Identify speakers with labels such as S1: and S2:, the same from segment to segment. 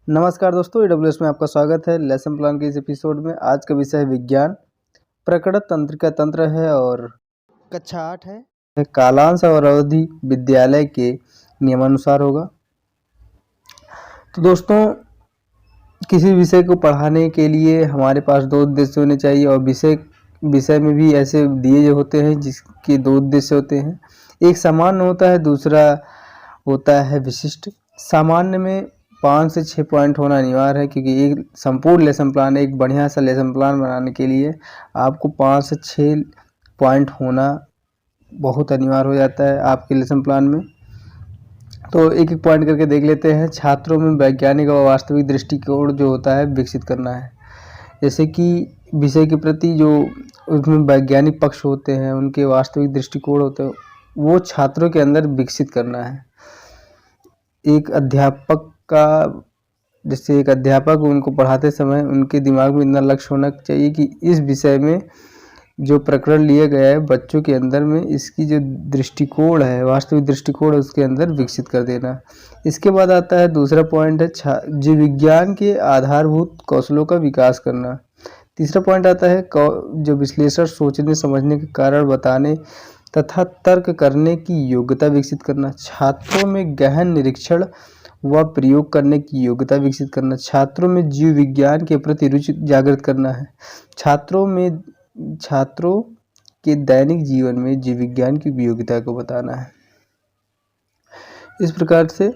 S1: नमस्कार दोस्तों, AWS में आपका स्वागत है। लेसन प्लान के इस एपिसोड में आज का विषय है विज्ञान। प्रकट तंत्रिका तंत्र है और कक्षा 8 है। कालांश और अवधि विद्यालय के नियमानुसार होगा। तो दोस्तों, किसी विषय को पढ़ाने के लिए हमारे पास दो उद्देश्य होने चाहिए और विषय में भी ऐसे दिए होते हैं जिसके दो उद्देश्य होते हैं। एक सामान्य होता है, दूसरा होता है विशिष्ट। सामान्य में 5 से 6 पॉइंट होना अनिवार्य है, क्योंकि एक संपूर्ण लेसन प्लान, एक बढ़िया सा लेसन प्लान बनाने के लिए आपको 5 से 6 पॉइंट होना बहुत अनिवार्य हो जाता है आपके लेसन प्लान में। तो एक एक पॉइंट करके देख लेते हैं। छात्रों में वैज्ञानिक और वास्तविक दृष्टिकोण जो होता है विकसित करना है। जैसे कि विषय के प्रति जो उसमें वैज्ञानिक पक्ष होते हैं, उनके वास्तविक दृष्टिकोण होते हैं, वो छात्रों के अंदर विकसित करना है। एक अध्यापक का, जैसे एक अध्यापक उनको पढ़ाते समय उनके दिमाग में इतना लक्ष्य होना चाहिए कि इस विषय में जो प्रकरण लिया गया है बच्चों के अंदर में इसकी जो दृष्टिकोण है, वास्तविक दृष्टिकोण, उसके अंदर विकसित कर देना। इसके बाद आता है दूसरा पॉइंट है जीव विज्ञान के आधारभूत कौशलों का विकास करना। तीसरा पॉइंट आता है जो विश्लेषण, सोचने समझने के कारण बताने तथा तर्क करने की योग्यता विकसित करना। छात्रों में गहन निरीक्षण व प्रयोग करने की योग्यता विकसित करना। छात्रों में जीव विज्ञान के प्रति रुचि जागृत करना है। छात्रों के दैनिक जीवन में जीव विज्ञान की उपयोगिता को बताना है। इस प्रकार से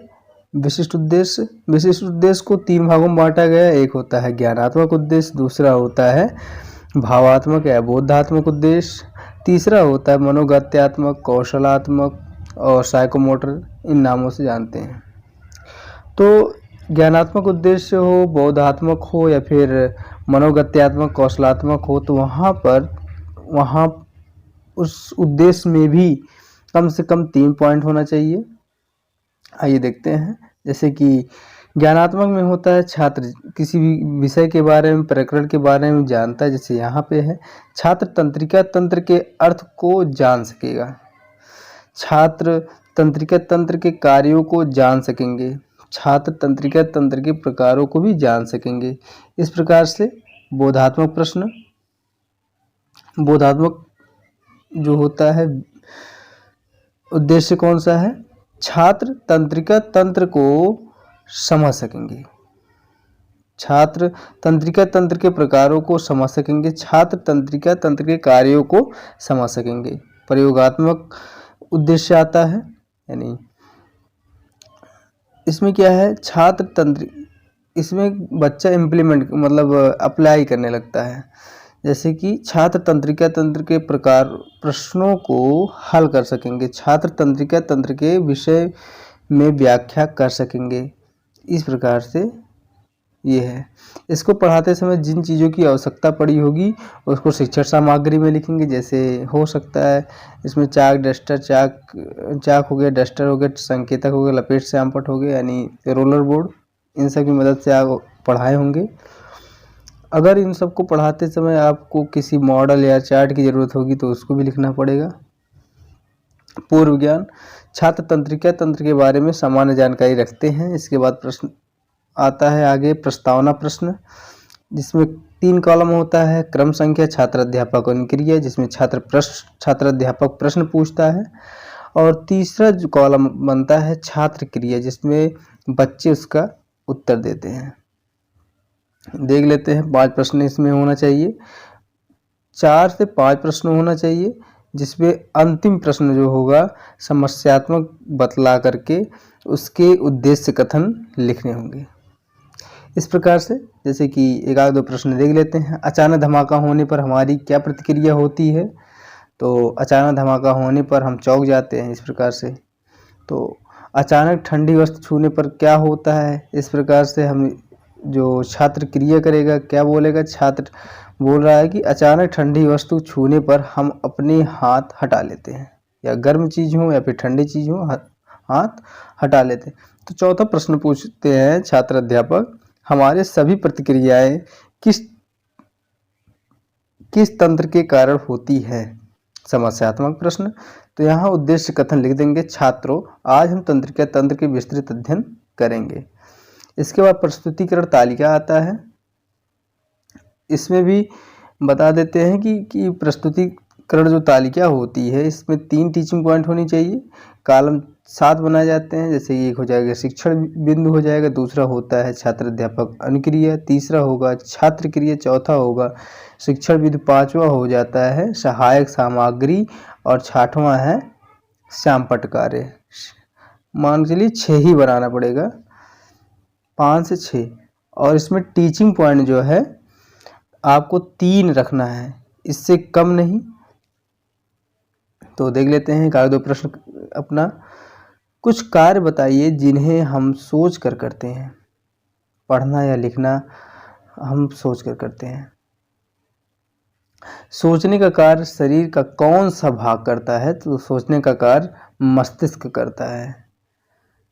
S1: विशिष्ट उद्देश्य को 3 भागों में बांटा गया है। एक होता है ज्ञानात्मक उद्देश्य, दूसरा होता है भावात्मक या बोधात्मक उद्देश्य, तीसरा होता है मनोगत्यात्मक, कौशलात्मक और साइकोमोटर, इन नामों से जानते हैं। तो ज्ञानात्मक उद्देश्य हो, बोधात्मक हो या फिर मनोगत्यात्मक, कौशलात्मक हो, तो वहाँ उस उद्देश्य में भी कम से कम 3 पॉइंट होना चाहिए। आइए देखते हैं। जैसे कि ज्ञानात्मक में होता है छात्र किसी भी विषय के बारे में, प्रकरण के बारे में जानता है। जैसे यहाँ पे है, छात्र तंत्रिका तंत्र के अर्थ को जान सकेगा, छात्र तंत्रिका तंत्र के कार्यों को जान सकेंगे, छात्र तंत्रिका तंत्र के प्रकारों को भी जान सकेंगे। इस प्रकार से बोधात्मक प्रश्न, बोधात्मक जो होता है उद्देश्य कौन सा है, छात्र तंत्रिका तंत्र को समझ सकेंगे, छात्र तंत्रिका तंत्र के प्रकारों को समझ सकेंगे, छात्र तंत्रिका तंत्र के कार्यों को समझ सकेंगे। प्रयोगात्मक उद्देश्य आता है, यानी इसमें क्या है, छात्र तंत्र, इसमें बच्चा इम्प्लीमेंट मतलब अप्लाई करने लगता है। जैसे कि छात्र तंत्रिका तंत्र के प्रकार प्रश्नों को हल कर सकेंगे, छात्र तंत्रिका तंत्र के विषय में व्याख्या कर सकेंगे। इस प्रकार से ये है। इसको पढ़ाते समय जिन चीज़ों की आवश्यकता पड़ी होगी उसको शिक्षण सामग्री में लिखेंगे। जैसे हो सकता है इसमें चाक, डस्टर, चाक हो गया, डस्टर हो गया, संकेतक हो गया, लपेट श्यामपट्ट हो गया, यानी रोलर बोर्ड, इन सब की मदद से आप पढ़ाए होंगे। अगर इन सबको पढ़ाते समय आपको किसी मॉडल या चार्ट की ज़रूरत होगी तो उसको भी लिखना पड़ेगा। पूर्व ज्ञान, छात्र तंत्रिका तंत्र के बारे में सामान्य जानकारी रखते हैं। इसके बाद प्रश्न आता है आगे, प्रस्तावना प्रश्न, जिसमें 3 कॉलम होता है। क्रम संख्या, छात्र अध्यापक और क्रिया, जिसमें छात्र अध्यापक प्रश्न पूछता है। और तीसरा जो कॉलम बनता है छात्र क्रिया, जिसमें बच्चे उसका उत्तर देते हैं। देख लेते हैं। 5 प्रश्न इसमें होना चाहिए, 4 से 5 प्रश्न होना चाहिए, जिसमें अंतिम प्रश्न जो होगा समस्यात्मक बतला करके उसके उद्देश्य कथन लिखने होंगे। इस प्रकार से, जैसे कि एक आध 2 प्रश्न देख लेते हैं। अचानक धमाका होने पर हमारी क्या प्रतिक्रिया होती है? तो अचानक धमाका होने पर हम चौंक जाते हैं, इस प्रकार से। तो अचानक ठंडी वस्तु छूने पर क्या होता है? इस प्रकार से हम, जो छात्र क्रिया करेगा, क्या बोलेगा? छात्र बोल रहा है कि अचानक ठंडी वस्तु छूने पर हम अपने हाथ हटा लेते हैं, या गर्म चीज़ हो या फिर ठंडी चीज़ हो, हाथ हटा लेते हैं। तो चौथा प्रश्न पूछते हैं छात्र अध्यापक, हमारे सभी प्रतिक्रियाएं किस तंत्र के कारण होती है? समस्यात्मक प्रश्न। तो यहाँ उद्देश्य कथन लिख देंगे, छात्रों आज हम तंत्रिका तंत्र के विस्तृत अध्ययन करेंगे। इसके बाद प्रस्तुतिकरण तालिका आता है। इसमें भी बता देते हैं कि प्रस्तुतिकरण जो तालिका होती है इसमें 3 टीचिंग पॉइंट होनी चाहिए। कॉलम 7 बनाए जाते हैं, जैसे एक हो जाएगा शिक्षण बिंदु हो जाएगा, दूसरा होता है छात्र अध्यापक अनुक्रिया, तीसरा होगा छात्र क्रिया, चौथा होगा शिक्षण बिंदु, पांचवा हो जाता है सहायक सामग्री और छठवां है श्यामपट्ट कार्य। मान के चलिए 6 ही बनाना पड़ेगा, 5 से 6। और इसमें टीचिंग पॉइंट जो है आपको 3 रखना है, इससे कम नहीं। तो देख लेते हैं कागज 2 प्रश्न अपना। कुछ कार्य बताइए जिन्हें हम सोच कर करते हैं। पढ़ना या लिखना हम सोच कर करते हैं। सोचने का कार्य शरीर का कौन सा भाग करता है? तो सोचने का कार्य मस्तिष्क करता है।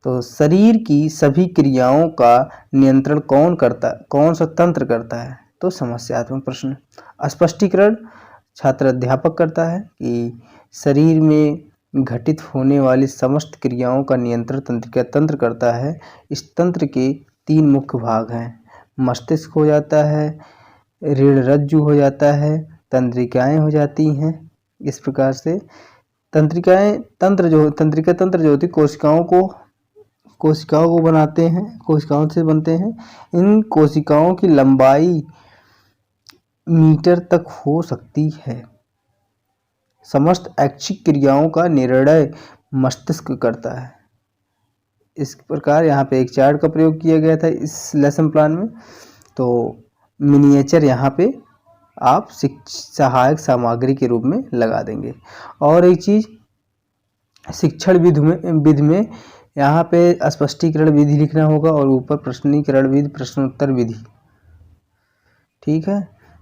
S1: तो शरीर की सभी क्रियाओं का नियंत्रण कौन सा तंत्र करता है? तो समस्यात्मक प्रश्न। स्पष्टीकरण छात्र अध्यापक करता है कि शरीर में घटित होने वाली समस्त क्रियाओं का नियंत्रण तंत्र करता है। इस तंत्र के 3 मुख्य भाग हैं, मस्तिष्क हो जाता है, रीढ़ रज्जु हो जाता है, तंत्रिकाएं हो जाती हैं। इस प्रकार से तंत्रिका तंत्र जो होती कोशिकाओं को बनाते हैं, कोशिकाओं से बनते हैं। इन कोशिकाओं की लंबाई मीटर तक हो सकती है। समस्त ऐच्छिक क्रियाओं का निर्णय मस्तिष्क करता है। इस प्रकार यहाँ पे एक चार्ट का प्रयोग किया गया था इस लेसन प्लान में। तो मिनिएचर यहाँ पे आप सहायक सामग्री के रूप में लगा देंगे। और एक चीज़, शिक्षण विधि में यहाँ पे स्पष्टीकरण विधि लिखना होगा और ऊपर प्रश्नीकरण विधि, प्रश्नोत्तर विधि। ठीक है,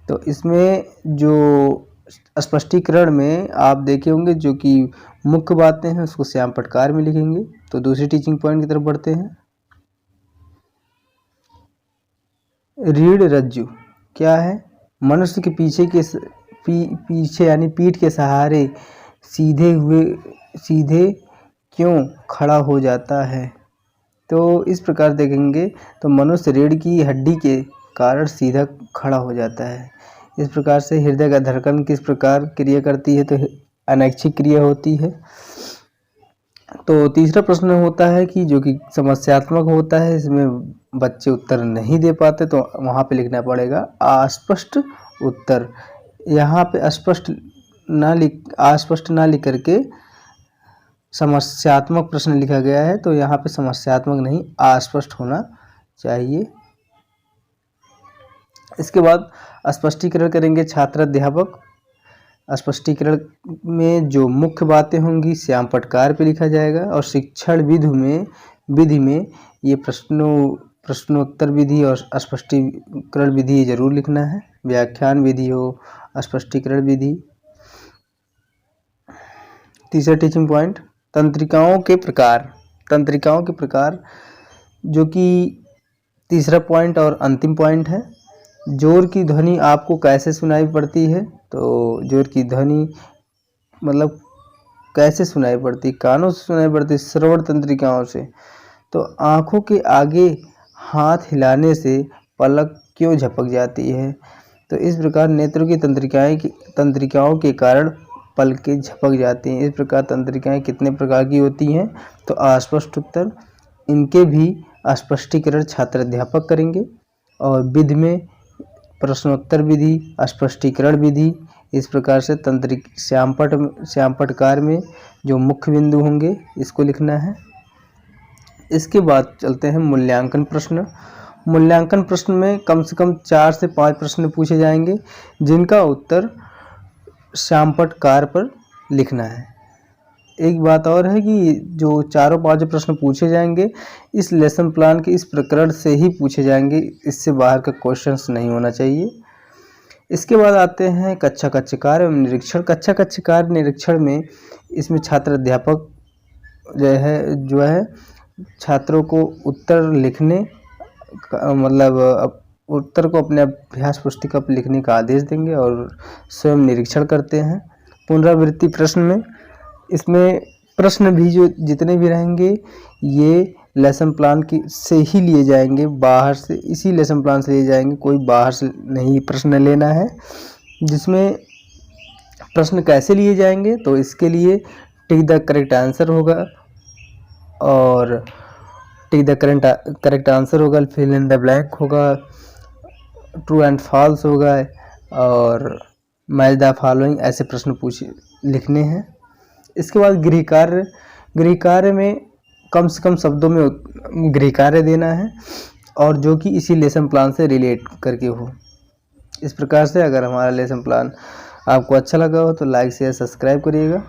S1: तो इसमें जो स्पष्टीकरण में आप देखे होंगे जो कि मुख्य बातें हैं उसको श्यामपट्ट कार्य में लिखेंगे। तो दूसरी टीचिंग पॉइंट की तरफ बढ़ते हैं। रीढ़ रज्जु क्या है? मनुष्य के पीछे यानी पीठ के सहारे सीधे क्यों खड़ा हो जाता है? तो इस प्रकार देखेंगे तो मनुष्य रीढ़ की हड्डी के कारण सीधा खड़ा हो जाता है। इस प्रकार से हृदय का धड़कन किस प्रकार क्रिया करती है? तो अनैच्छिक क्रिया होती है। तो तीसरा प्रश्न होता है कि जो कि समस्यात्मक होता है, इसमें बच्चे उत्तर नहीं दे पाते तो वहाँ पे लिखना पड़ेगा अस्पष्ट उत्तर। यहाँ पे अस्पष्ट ना लिख करके समस्यात्मक प्रश्न लिखा गया है, तो यहाँ पे समस्यात्मक नहीं अस्पष्ट होना चाहिए। इसके बाद स्पष्टीकरण करेंगे छात्र अध्यापक। स्पष्टीकरण में जो मुख्य बातें होंगी श्यामपट्ट कार्य पे लिखा जाएगा। और शिक्षण विधि में ये प्रश्नोत्तर विधि और स्पष्टीकरण विधि जरूर लिखना है। व्याख्यान विधि हो, स्पष्टीकरण विधि। तीसरा टीचिंग पॉइंट तंत्रिकाओं के प्रकार जो कि तीसरा पॉइंट और अंतिम पॉइंट है। जोर की ध्वनि आपको कैसे सुनाई पड़ती है? तो जोर की ध्वनि मतलब कैसे सुनाई पड़ती? कानों से सुनाई पड़ती, श्रवण तंत्रिकाओं से। तो आँखों के आगे हाथ हिलाने से पलक क्यों झपक जाती है? तो इस प्रकार नेत्रों की तंत्रिकाओं के कारण पलकें झपक जाती हैं। इस प्रकार तंत्रिकाएं कितने प्रकार की होती हैं? तो अस्पष्ट उत्तर। इनके भी स्पष्टीकरण छात्र अध्यापक करेंगे। और विधि में प्रश्नोत्तर विधि, स्पष्टीकरण विधि। इस प्रकार से श्यामपट्ट कार्य में जो मुख्य बिंदु होंगे इसको लिखना है। इसके बाद चलते हैं मूल्यांकन प्रश्न। मूल्यांकन प्रश्न में कम से कम 4 से 5 प्रश्न पूछे जाएंगे जिनका उत्तर श्यामपट्ट कार्य पर लिखना है। एक बात और है कि जो 4-5 प्रश्न पूछे जाएंगे इस लेसन प्लान के इस प्रकरण से ही पूछे जाएंगे, इससे बाहर का क्वेश्चंस नहीं होना चाहिए। इसके बाद आते हैं कक्षा कार्य निरीक्षण। कक्षा कार्य निरीक्षण में इसमें छात्र अध्यापक जो है छात्रों को उत्तर लिखने मतलब उत्तर को अपने अभ्यास पुस्तिका पर लिखने का आदेश देंगे और स्वयं निरीक्षण करते हैं। पुनरावृत्ति प्रश्न में इसमें प्रश्न भी जो जितने भी रहेंगे ये लेसन प्लान की से ही लिए जाएंगे, बाहर से इसी लेसन प्लान से लिए जाएंगे, कोई बाहर से नहीं प्रश्न लेना है। जिसमें प्रश्न कैसे लिए जाएंगे, तो इसके लिए टिक द करेक्ट आंसर होगा, और टिक द करेक्ट आंसर होगा, फिल इन द ब्लैंक होगा, ट्रू एंड फॉल्स होगा, और मैच द फॉलोइंग, ऐसे प्रश्न लिखने हैं। इसके बाद गृह कार्य में कम से कम शब्दों में गृह कार्य देना है, और जो कि इसी लेसन प्लान से रिलेट करके हो। इस प्रकार से अगर हमारा लेसन प्लान आपको अच्छा लगा हो तो लाइक शेयर सब्सक्राइब करिएगा।